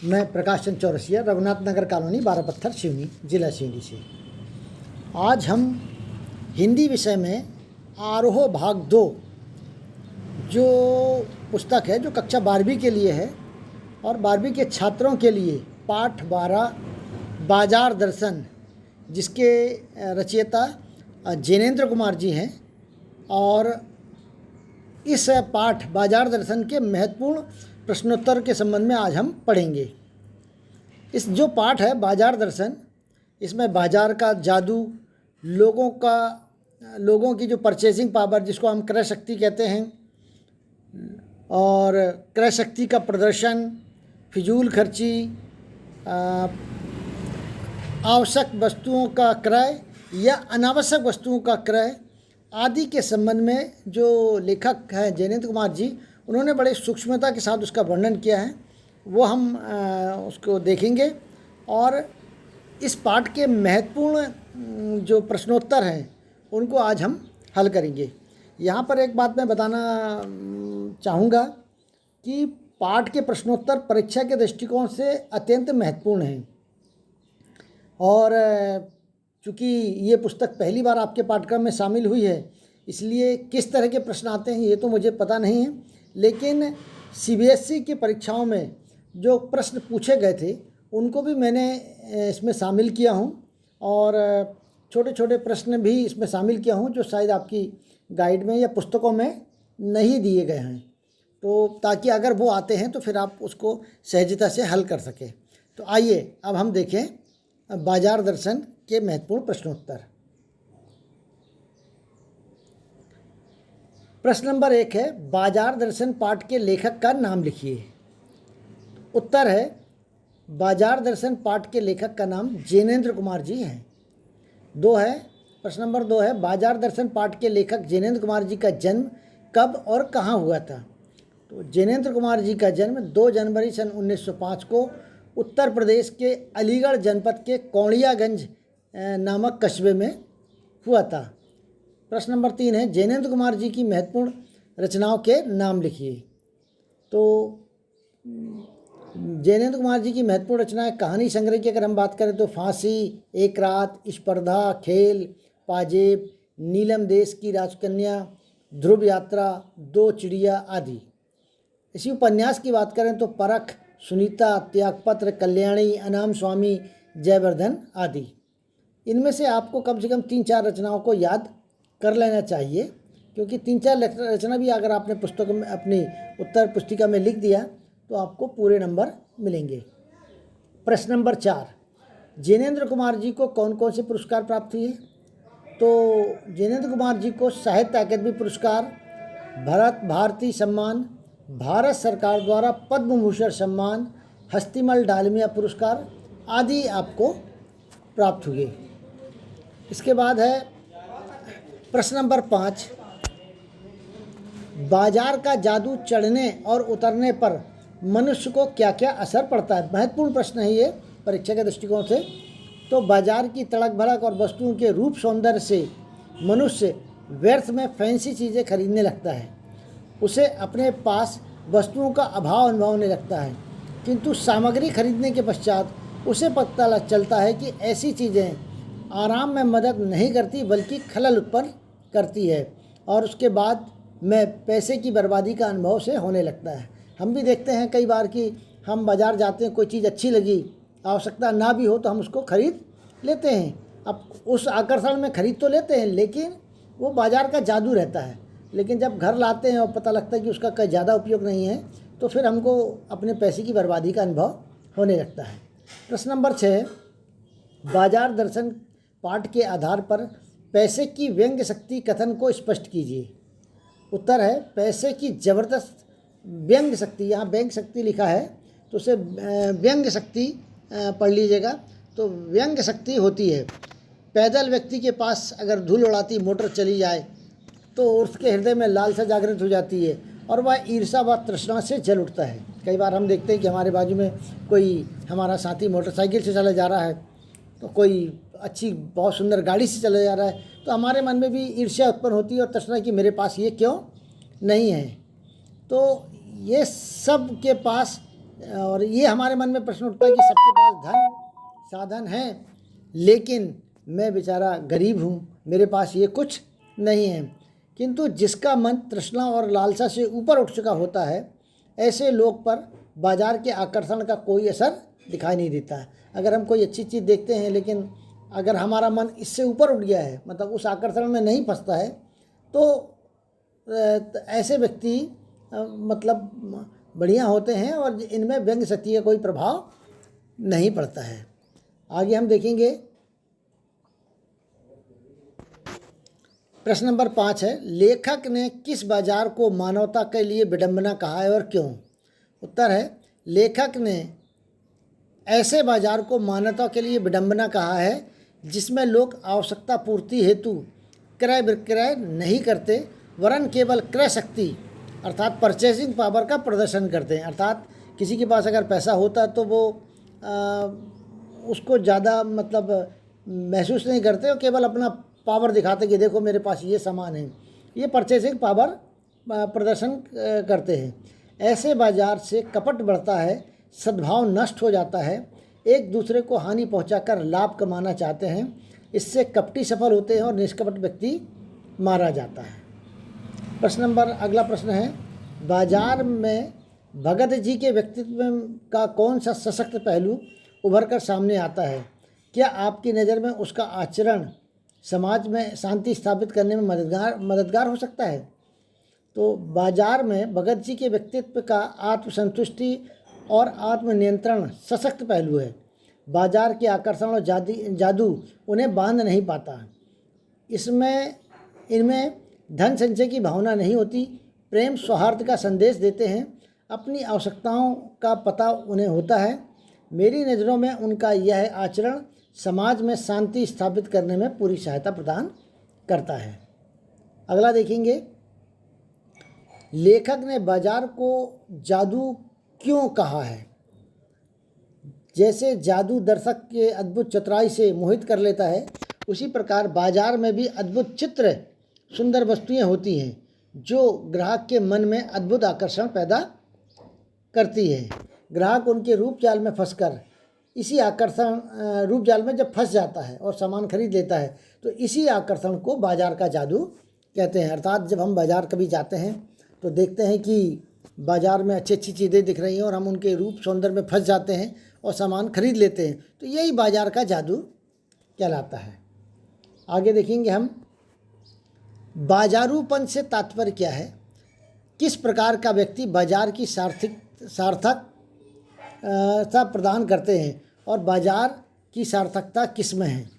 मैं प्रकाश चंद्र चौरसिया, रघुनाथ नगर कॉलोनी, बारापत्थर, सिवनी, जिला सिवनी से। आज हम हिंदी विषय में आरोह भाग 2 जो पुस्तक है, जो कक्षा 12वीं के लिए है और 12वीं के छात्रों के लिए, पाठ 12 बाजार दर्शन, जिसके रचयिता जैनेन्द्र कुमार जी हैं। और इस पाठ बाजार दर्शन के महत्वपूर्ण प्रश्नोत्तर के संबंध में आज हम पढ़ेंगे। इस जो पाठ है बाजार दर्शन, इसमें बाजार का जादू, लोगों की जो परचेजिंग पावर, जिसको हम क्रय शक्ति कहते हैं, और क्रय शक्ति का प्रदर्शन, फिजूल खर्ची, आवश्यक वस्तुओं का क्रय या अनावश्यक वस्तुओं का क्रय आदि के संबंध में जो लेखक हैं जैनेन्द्र कुमार जी, उन्होंने बड़े सूक्ष्मता के साथ उसका वर्णन किया है। वो हम उसको देखेंगे और इस पाठ के महत्वपूर्ण जो प्रश्नोत्तर हैं उनको आज हम हल करेंगे। यहाँ पर एक बात मैं बताना चाहूँगा कि पाठ के प्रश्नोत्तर परीक्षा के दृष्टिकोण से अत्यंत महत्वपूर्ण हैं। और चूँकि ये पुस्तक पहली बार आपके पाठ्यक्रम में शामिल हुई है, इसलिए किस तरह के प्रश्न आते हैं ये तो मुझे पता नहीं है, लेकिन सीबीएसई की परीक्षाओं में जो प्रश्न पूछे गए थे उनको भी मैंने इसमें शामिल किया हूँ और छोटे छोटे प्रश्न भी इसमें शामिल किया हूँ जो शायद आपकी गाइड में या पुस्तकों में नहीं दिए गए हैं, तो ताकि अगर वो आते हैं तो फिर आप उसको सहजता से हल कर सकें। तो आइए अब हम देखें बाजार दर्शन के महत्वपूर्ण प्रश्नोत्तर। प्रश्न नंबर 1 है, बाजार दर्शन पाठ के लेखक का नाम लिखिए। उत्तर है, बाजार दर्शन पाठ के लेखक का नाम जैनेन्द्र कुमार जी हैं। प्रश्न नंबर 2 है, बाजार दर्शन पाठ के लेखक जैनेन्द्र कुमार जी का जन्म कब और कहाँ हुआ था। तो जैनेन्द्र कुमार जी का जन्म 2 जनवरी सन 1905 को उत्तर प्रदेश के अलीगढ़ जनपद के कौड़ियागंज नामक कस्बे में हुआ था। प्रश्न नंबर 3 है, जैनेन्द्र कुमार जी की महत्वपूर्ण रचनाओं के नाम लिखिए। तो जैनेन्द्र कुमार जी की महत्वपूर्ण रचनाएं कहानी संग्रह की अगर हम बात करें तो फांसी, एक रात, स्पर्धा, खेल, पाजेब, नीलम देश की राजकन्या, ध्रुव यात्रा, 2 चिड़िया आदि। इसी उपन्यास की बात करें तो परख, सुनीता, त्यागपत्र, कल्याणी, अनाम स्वामी, जयवर्धन आदि। इनमें से आपको कम से कम 3-4 रचनाओं को याद कर लेना चाहिए, क्योंकि 3-4 रचना भी अगर आपने पुस्तक में अपनी उत्तर पुस्तिका में लिख दिया तो आपको पूरे नंबर मिलेंगे। प्रश्न नंबर 4, जैनेन्द्र कुमार जी को कौन कौन से पुरस्कार प्राप्त हुए। तो जैनेन्द्र कुमार जी को साहित्य अकादमी पुरस्कार, भरत भारती सम्मान, भारत सरकार द्वारा पद्म भूषण सम्मान, हस्तिमल डालमिया पुरस्कार आदि आपको प्राप्त हुए। इसके बाद है प्रश्न नंबर 5, बाजार का जादू चढ़ने और उतरने पर मनुष्य को क्या क्या असर पड़ता है। महत्वपूर्ण प्रश्न है ये परीक्षा के दृष्टिकोण से। तो बाजार की तड़क भड़क और वस्तुओं के रूप सौंदर्य से मनुष्य व्यर्थ में फैंसी चीज़ें खरीदने लगता है। उसे अपने पास वस्तुओं का अभाव अनुभव होने लगता है, किंतु सामग्री खरीदने के पश्चात उसे पता चलता है कि ऐसी चीज़ें आराम में मदद नहीं करती बल्कि खलल उत्पन्न करती है, और उसके बाद में पैसे की बर्बादी का अनुभव से होने लगता है। हम भी देखते हैं कई बार कि हम बाज़ार जाते हैं, कोई चीज़ अच्छी लगी, आवश्यकता ना भी हो तो हम उसको खरीद लेते हैं। अब उस आकर्षण में खरीद तो लेते हैं, लेकिन वो बाज़ार का जादू रहता है। लेकिन जब घर लाते हैं और पता लगता है कि उसका कोई ज़्यादा उपयोग नहीं है, तो फिर हमको अपने पैसे की बर्बादी का अनुभव होने लगता है। प्रश्न नंबर 6, बाजार दर्शन पाठ के आधार पर पैसे की व्यंग्य शक्ति कथन को स्पष्ट कीजिए। उत्तर है, पैसे की ज़बरदस्त व्यंग्य शक्ति, यहाँ व्यंग्य शक्ति लिखा है तो उसे व्यंग्य शक्ति पढ़ लीजिएगा। तो व्यंग्य शक्ति होती है, पैदल व्यक्ति के पास अगर धूल उड़ाती मोटर चली जाए तो उसके हृदय में लालसा जागृत हो जाती है और वह ईर्ष्या व तृष्णा से जल उठता है। कई बार हम देखते हैं कि हमारे बाजू में कोई हमारा साथी मोटरसाइकिल से चला जा रहा है, तो कोई अच्छी बहुत सुंदर गाड़ी से चला जा रहा है, तो हमारे मन में भी ईर्ष्या उत्पन्न होती है और तृष्णा कि मेरे पास ये क्यों नहीं है। तो ये सब के पास और ये हमारे मन में प्रश्न उठता है कि सबके पास धन साधन है, लेकिन मैं बेचारा गरीब हूँ, मेरे पास ये कुछ नहीं है। किंतु जिसका मन तृष्णा और लालसा से ऊपर उठ चुका होता है, ऐसे लोग पर बाजार के आकर्षण का कोई असर दिखाई नहीं देता है। अगर हम कोई अच्छी चीज़ देखते हैं, लेकिन अगर हमारा मन इससे ऊपर उठ गया है, मतलब उस आकर्षण में नहीं फंसता है, तो ऐसे व्यक्ति मतलब बढ़िया होते हैं और इनमें व्यंग्य शक्ति का कोई प्रभाव नहीं पड़ता है। आगे हम देखेंगे, प्रश्न नंबर 5 है, लेखक ने किस बाजार को मानवता के लिए विडंबना कहा है और क्यों? उत्तर है, लेखक ने ऐसे बाजार को मानवता के लिए विडंबना कहा है जिसमें लोग आवश्यकता पूर्ति हेतु क्रय विक्रय नहीं करते, वरन केवल क्रय शक्ति अर्थात परचेसिंग पावर का प्रदर्शन करते हैं। अर्थात किसी के पास अगर पैसा होता तो वो उसको ज़्यादा मतलब महसूस नहीं करते और केवल अपना पावर दिखाते कि देखो मेरे पास ये सामान है। ये परचेसिंग पावर प्रदर्शन करते हैं। ऐसे बाजार से कपट बढ़ता है, सद्भाव नष्ट हो जाता है, एक दूसरे को हानि पहुंचाकर लाभ कमाना चाहते हैं। इससे कपटी सफल होते हैं और निष्कपट व्यक्ति मारा जाता है। अगला प्रश्न है, बाजार में भगत जी के व्यक्तित्व का कौन सा सशक्त पहलू उभर कर सामने आता है? क्या आपकी नज़र में उसका आचरण समाज में शांति स्थापित करने में मददगार हो सकता है? तो बाजार में भगत जी के व्यक्तित्व का आत्मसंतुष्टि और आत्मनियंत्रण सशक्त पहलू है। बाजार के आकर्षण और जादू उन्हें बांध नहीं पाता। इनमें धन संचय की भावना नहीं होती। प्रेम सौहार्द का संदेश देते हैं, अपनी आवश्यकताओं का पता उन्हें होता है। मेरी नज़रों में उनका यह आचरण समाज में शांति स्थापित करने में पूरी सहायता प्रदान करता है। अगला देखेंगे, लेखक ने बाजार को जादू क्यों कहा है? जैसे जादू दर्शक के अद्भुत चतुराई से मोहित कर लेता है, उसी प्रकार बाजार में भी अद्भुत चित्र सुंदर वस्तुएं होती हैं जो ग्राहक के मन में अद्भुत आकर्षण पैदा करती है। ग्राहक उनके रूप जाल में फंसकर इसी आकर्षण रूप जाल में जब फंस जाता है और सामान खरीद लेता है, तो इसी आकर्षण को बाजार का जादू कहते हैं। अर्थात जब हम बाजार कभी जाते हैं तो देखते हैं कि बाजार में अच्छी अच्छी चीज़ें दिख रही हैं और हम उनके रूप सौंदर्य में फंस जाते हैं और सामान खरीद लेते हैं, तो यही बाजार का जादू कहलाता है। आगे देखेंगे हम, बाजारूपन से तात्पर्य क्या है? किस प्रकार का व्यक्ति बाजार की सार्थकता प्रदान करते हैं और बाजार की सार्थकता किस में है?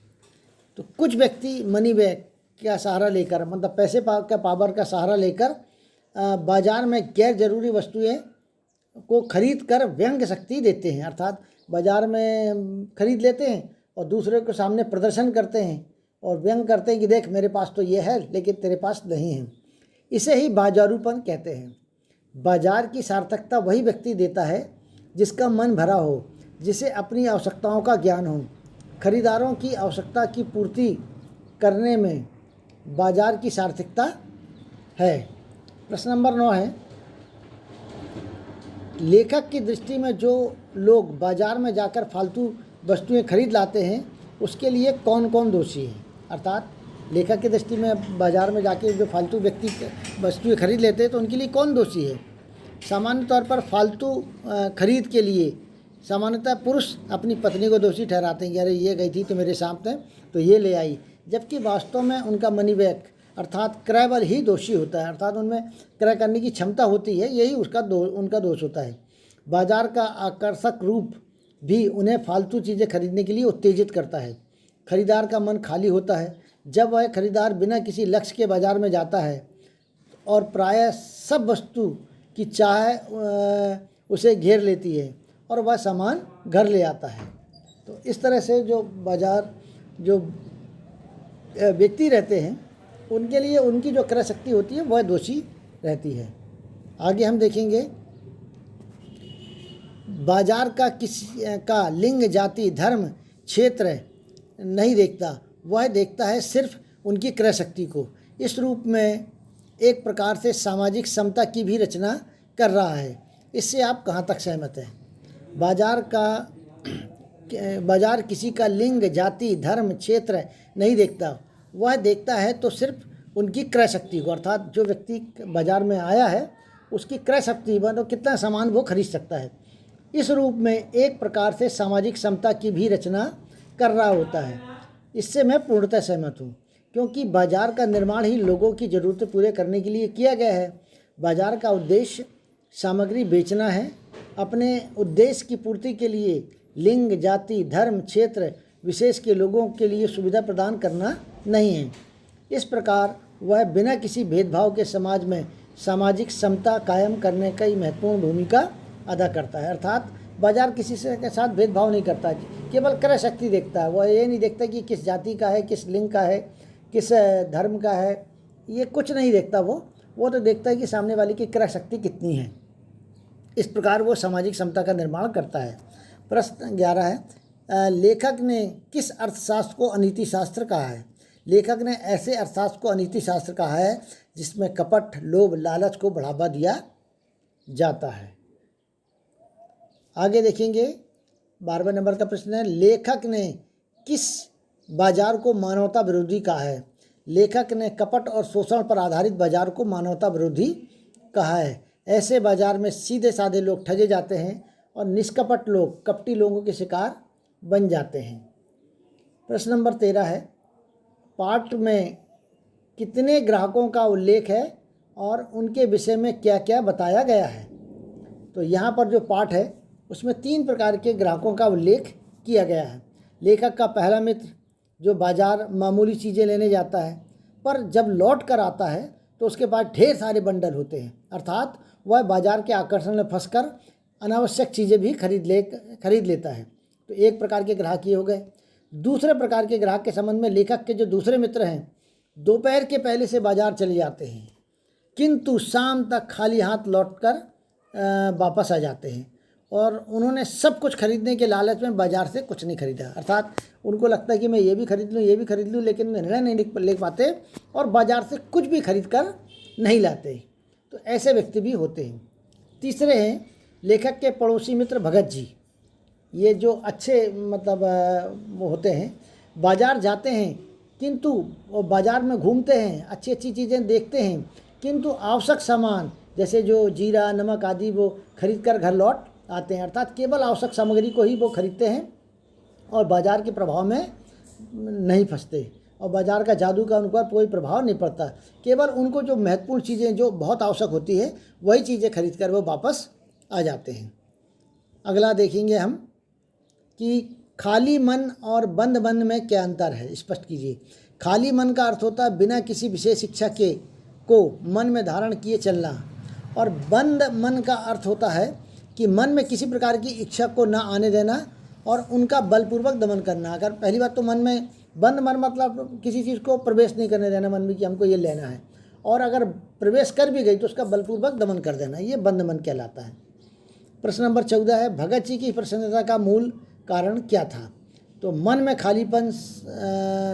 तो कुछ व्यक्ति मनी बैग का सहारा लेकर, मतलब पैसे का पावर का सहारा लेकर बाजार में गैर जरूरी वस्तुएं को खरीद कर व्यंग्य शक्ति देते हैं। अर्थात बाजार में खरीद लेते हैं और दूसरे के सामने प्रदर्शन करते हैं और व्यंग करते हैं कि देख मेरे पास तो ये है लेकिन तेरे पास नहीं है। इसे ही बाजारूपन कहते हैं। बाजार की सार्थकता वही व्यक्ति देता है जिसका मन भरा हो, जिसे अपनी आवश्यकताओं का ज्ञान हो। खरीदारों की आवश्यकता की पूर्ति करने में बाजार की सार्थकता है। प्रश्न नंबर 9 है, लेखक की दृष्टि में जो लोग बाजार में जाकर फालतू वस्तुएं खरीद लाते हैं उसके लिए कौन कौन दोषी है? अर्थात लेखक की दृष्टि में बाजार में जाके जो फालतू व्यक्ति वस्तुएं खरीद लेते हैं तो उनके लिए कौन दोषी है? सामान्य तौर पर फालतू खरीद के लिए सामान्यतः पुरुष अपनी पत्नी को दोषी ठहराते हैं कि अरे ये गई थी तो मेरे सामने तो ये ले आई, जबकि वास्तव में उनका मनी बैग अर्थात क्रय बल ही दोषी होता है। अर्थात उनमें क्रय करने की क्षमता होती है, यही उनका दोष होता है। बाजार का आकर्षक रूप भी उन्हें फालतू चीज़ें खरीदने के लिए उत्तेजित करता है। खरीदार का मन खाली होता है जब वह खरीदार बिना किसी लक्ष्य के बाजार में जाता है और प्रायः सब वस्तु की चाह उसे घेर लेती है और वह सामान घर ले आता है। तो इस तरह से जो बाजार जो व्यक्ति रहते हैं उनके लिए उनकी जो क्रय शक्ति होती है वह दोषी रहती है। आगे हम देखेंगे, बाजार का लिंग जाति धर्म क्षेत्र नहीं देखता, वह देखता है सिर्फ उनकी क्रय शक्ति को। इस रूप में एक प्रकार से सामाजिक समता की भी रचना कर रहा है। इससे आप कहाँ तक सहमत हैं? बाजार किसी का लिंग, जाति, धर्म, क्षेत्र नहीं देखता। वह देखता है तो सिर्फ उनकी क्रय शक्ति को, अर्थात जो व्यक्ति बाजार में आया है उसकी क्रय शक्ति, मतलब कितना सामान वो खरीद सकता है। इस रूप में एक प्रकार से सामाजिक समता की भी रचना कर रहा होता है। इससे मैं पूर्णतः सहमत हूँ, क्योंकि बाजार का निर्माण ही लोगों की ज़रूरतें पूरे करने के लिए किया गया है। बाजार का उद्देश्य सामग्री बेचना है, अपने उद्देश्य की पूर्ति के लिए लिंग, जाति, धर्म, क्षेत्र विशेष के लोगों के लिए सुविधा प्रदान करना नहीं है। इस प्रकार वह बिना किसी भेदभाव के समाज में सामाजिक समता कायम करने का ही महत्वपूर्ण भूमिका अदा करता है। अर्थात बाजार किसी से के साथ भेदभाव नहीं करता, केवल क्रय शक्ति देखता है। वह ये नहीं देखता कि किस जाति का है, किस लिंग का है, किस धर्म का है, ये कुछ नहीं देखता। वो तो देखता है कि सामने वाले की क्रय शक्ति कितनी है। इस प्रकार वो सामाजिक समता का निर्माण करता है। प्रश्न 11 है, लेखक ने किस अर्थशास्त्र को अनीति शास्त्र कहा है? लेखक ने ऐसे अर्थशास्त्र को अनीति शास्त्र कहा है जिसमें कपट, लोभ, लालच को बढ़ावा दिया जाता है। आगे देखेंगे 12वें नंबर का प्रश्न है, लेखक ने किस बाजार को मानवता विरोधी कहा है? लेखक ने कपट और शोषण पर आधारित बाजार को मानवता विरोधी कहा है। ऐसे बाजार में सीधे साधे लोग ठगे जाते हैं और निष्कपट लोग कपटी लोगों के शिकार बन जाते हैं। प्रश्न नंबर 13 है, पाठ में कितने ग्राहकों का उल्लेख है और उनके विषय में क्या क्या बताया गया है? तो यहाँ पर जो पाठ है उसमें 3 प्रकार के ग्राहकों का उल्लेख किया गया है। लेखक का पहला मित्र जो बाजार मामूली चीज़ें लेने जाता है, पर जब लौट कर आता है तो उसके पास ढेर सारे बंडल होते हैं, अर्थात वह बाजार के आकर्षण में फंसकर अनावश्यक चीज़ें भी खरीद लेता है। तो एक प्रकार के ग्राहक ये हो गए। दूसरे प्रकार के ग्राहक के संबंध में लेखक के जो दूसरे मित्र हैं, दोपहर के पहले से बाजार चले जाते हैं किंतु शाम तक खाली हाथ लौटकर वापस आ जाते हैं और उन्होंने सब कुछ खरीदने के लालच में बाजार से कुछ नहीं खरीदा। अर्थात उनको लगता है कि मैं ये भी खरीद लूँ, लेकिन निर्णय नहीं ले पाते और बाजार से कुछ भी खरीद कर नहीं लाते। तो ऐसे व्यक्ति भी होते हैं। तीसरे हैं लेखक के पड़ोसी मित्र भगत जी। ये जो अच्छे वो होते हैं, बाजार जाते हैं किंतु वो बाजार में घूमते हैं, अच्छी अच्छी चीज़ें देखते हैं, किंतु आवश्यक सामान जैसे जो जीरा, नमक आदि वो खरीद कर घर लौट आते हैं। अर्थात केवल आवश्यक सामग्री को ही वो खरीदते हैं और बाजार के प्रभाव में नहीं फंसते और बाजार का जादू का उन पर कोई प्रभाव नहीं पड़ता। केवल उनको जो महत्वपूर्ण चीज़ें जो बहुत आवश्यक होती है वही चीज़ें खरीद कर वो वापस आ जाते हैं। अगला देखेंगे हम कि खाली मन और बंद मन में क्या अंतर है, स्पष्ट कीजिए। खाली मन का अर्थ होता है बिना किसी विशेष शिक्षा को मन में धारण किए चलना, और बंद मन का अर्थ होता है कि मन में किसी प्रकार की इच्छा को ना आने देना और उनका बलपूर्वक दमन करना। अगर पहली बात तो मन में बंद मन मतलब किसी चीज़ को प्रवेश नहीं करने देना मन में कि हमको ये लेना है, और अगर प्रवेश कर भी गई तो उसका बलपूर्वक दमन कर देना, ये बंद मन कहलाता है। प्रश्न नंबर 14 है, भगत जी की प्रसन्नता का मूल कारण क्या था? तो मन में खालीपन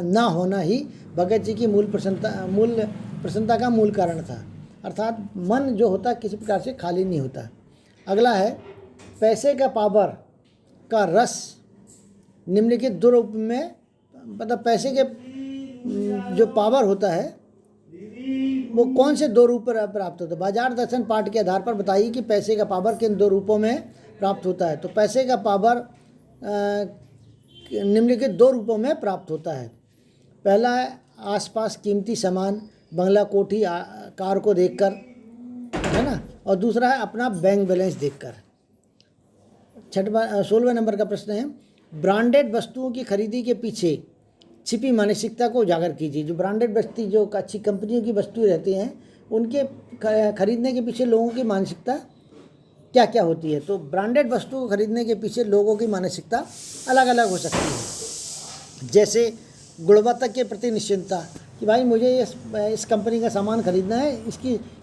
ना होना ही भगत जी की मूल प्रसन्नता का मूल कारण था। अर्थात मन जो होता किसी प्रकार से खाली नहीं होता। अगला है, पैसे का पावर का रस निम्नलिखित 2 रूप में, मतलब पैसे के जो पावर होता है वो कौन से 2 रूप पर प्राप्त होता है? बाजार दर्शन पाठ के आधार पर बताइए कि पैसे का पावर किन 2 रूपों में प्राप्त होता है। तो पैसे का पावर निम्नलिखित 2 रूपों में प्राप्त होता है। पहला है आसपास कीमती सामान, बंगला, कोठी, कार को देखकर, है ना, और दूसरा है अपना बैंक बैलेंस देखकर। 16वें नंबर का प्रश्न है, ब्रांडेड वस्तुओं की खरीदी के पीछे छिपी मानसिकता को उजागर कीजिए। जो ब्रांडेड वस्तु जो अच्छी कंपनियों की वस्तुएं रहती हैं उनके खरीदने के पीछे लोगों की मानसिकता क्या क्या होती है? तो ब्रांडेड वस्तु को खरीदने के पीछे लोगों की मानसिकता अलग अलग हो सकती है। जैसे गुणवत्ता के प्रति निश्चिंतता कि भाई मुझे इस कंपनी का सामान खरीदना है,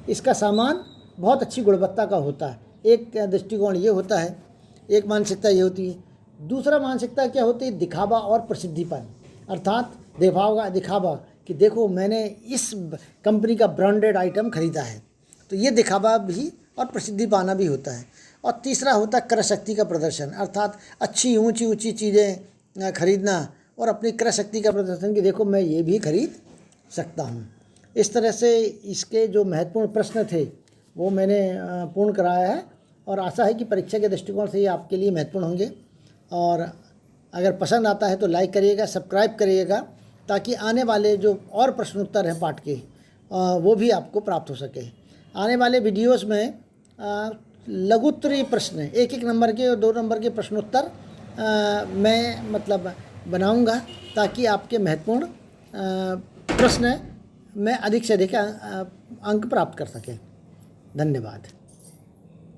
इसका सामान बहुत अच्छी गुणवत्ता का होता है। एक दृष्टिकोण ये होता है, एक मानसिकता ये होती है। दूसरा मानसिकता क्या होती है? दिखावा और प्रसिद्धिपन, अर्थात दिखावा कि देखो मैंने इस कंपनी का ब्रांडेड आइटम खरीदा है, तो ये दिखावा भी और प्रसिद्धि पाना भी होता है। और तीसरा होता क्रय शक्ति का प्रदर्शन, अर्थात अच्छी ऊंची ऊंची चीज़ें खरीदना और अपनी क्रय शक्ति का प्रदर्शन कि देखो मैं ये भी खरीद सकता हूँ। इस तरह से इसके जो महत्वपूर्ण प्रश्न थे वो मैंने पूर्ण कराया है और आशा है कि परीक्षा के दृष्टिकोण से ये आपके लिए महत्वपूर्ण होंगे। और अगर पसंद आता है तो लाइक करिएगा, सब्सक्राइब करिएगा, ताकि आने वाले जो और प्रश्न उत्तर हैं पाठ के वो भी आपको प्राप्त हो सके। आने वाले वीडियोस में लघुत्तरीय प्रश्न, एक एक नंबर के और 2 नंबर के प्रश्नोत्तर मैं मतलब बनाऊंगा, ताकि आपके महत्वपूर्ण प्रश्न में अधिक से अधिक अंक प्राप्त कर सकें। धन्यवाद।